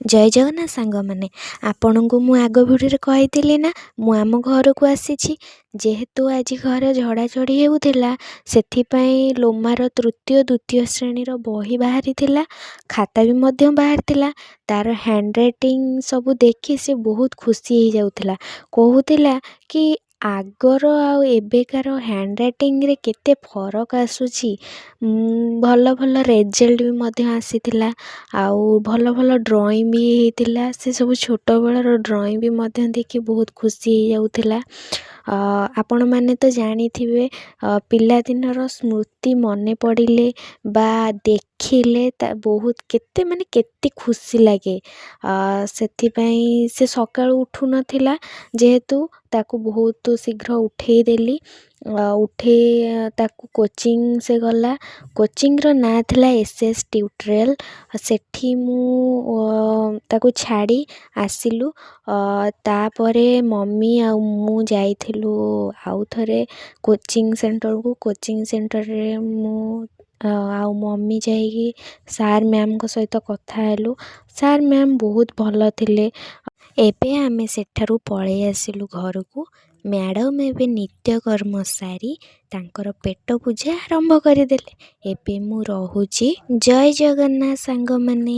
ଜୟ ଜଗନ୍ନାଥ ସାଙ୍ଗମାନେ, ଆପଣଙ୍କୁ ମୁଁ ଆଗ ଭିଡ଼ିଓରେ କହିଥିଲି ନା ମୁଁ ଆମ ଘରକୁ ଆସିଛି। ଯେହେତୁ ଆଜି ଘର ଝଡ଼ାଝଡ଼ି ହେଉଥିଲା, ସେଥିପାଇଁ ଲୋମାର ତୃତୀୟ ଦ୍ୱିତୀୟ ଶ୍ରେଣୀର ବହି ବାହାରିଥିଲା, ଖାତା ବି ମଧ୍ୟ ବାହାରିଥିଲା। ତା'ର ହ୍ୟାଣ୍ଡରାଇଟିଂ ସବୁ ଦେଖି ସେ ବହୁତ ଖୁସି ହେଇଯାଉଥିଲା। କହୁଥିଲା କି ଆଗର ଆଉ ଏବେକାର ହ୍ୟାଣ୍ଡରାଇଟିଂରେ କେତେ ଫରକ ଆସୁଛି। ଭଲ ଭଲ ରେଜଲ୍ଟ ବି ମଧ୍ୟ ଆସିଥିଲା, ଆଉ ଭଲ ଭଲ ଡ୍ରଇଂ ବି ହେଇଥିଲା। ସେ ସବୁ ଛୋଟବେଳର ଡ୍ରଇଂ ବି ମଧ୍ୟ ଦେଖି ବହୁତ ଖୁସି ହେଇଯାଉଥିଲା। ଆପଣମାନେ ତ ଜାଣିଥିବେ, ପିଲାଦିନର ସ୍ମୃତି ମନେ ପଡ଼ିଲେ ବା ଦେଖିଲେ ବହୁତ କେତେ ଖୁସି ଲାଗେ। ସେଥିପାଇଁ ସେ ସକାଳୁ ଉଠୁନଥିଲା, ଯେହେତୁ ତାକୁ ବହୁତ ଶୀଘ୍ର ଉଠେଇ ଦେଲି। ତାକୁ କୋଚିଂ ସେ ଗଲା। କୋଚିଂର ନାଁ ଥିଲା SS ଟ୍ୟୁଟୋରିଆଲ୍। ସେଠି ମୁଁ ତାକୁ ଛାଡ଼ି ଆସିଲୁ। ତାପରେ ମମି ଆଉ ମୁଁ ଯାଇଥିଲୁ ଆଉ ଥରେ କୋଚିଂ ସେଣ୍ଟରକୁ। କୋଚିଂ ସେଣ୍ଟରରେ ମୁଁ ଆଉ ମମି ଯାଇକି ସାର୍ ମ୍ୟାମ୍ଙ୍କ ସହିତ କଥା ହେଲୁ। ସାର୍ ମ୍ୟାମ୍ ବହୁତ ଭଲ ଥିଲେ। ଏବେ ଆମେ ସେଠାରୁ ପଳେଇ ଆସିଲୁ ଘରକୁ। ମ୍ୟାଡ଼ମ୍ ଏବେ ନିତ୍ୟକର୍ମ ସାରି ତାଙ୍କର ପେଟ ପୂଜା ଆରମ୍ଭ କରିଦେଲେ। ଏବେ ମୁଁ ରହୁଛି। ଜୟ ଜଗନ୍ନାଥ ସାଙ୍ଗମାନେ।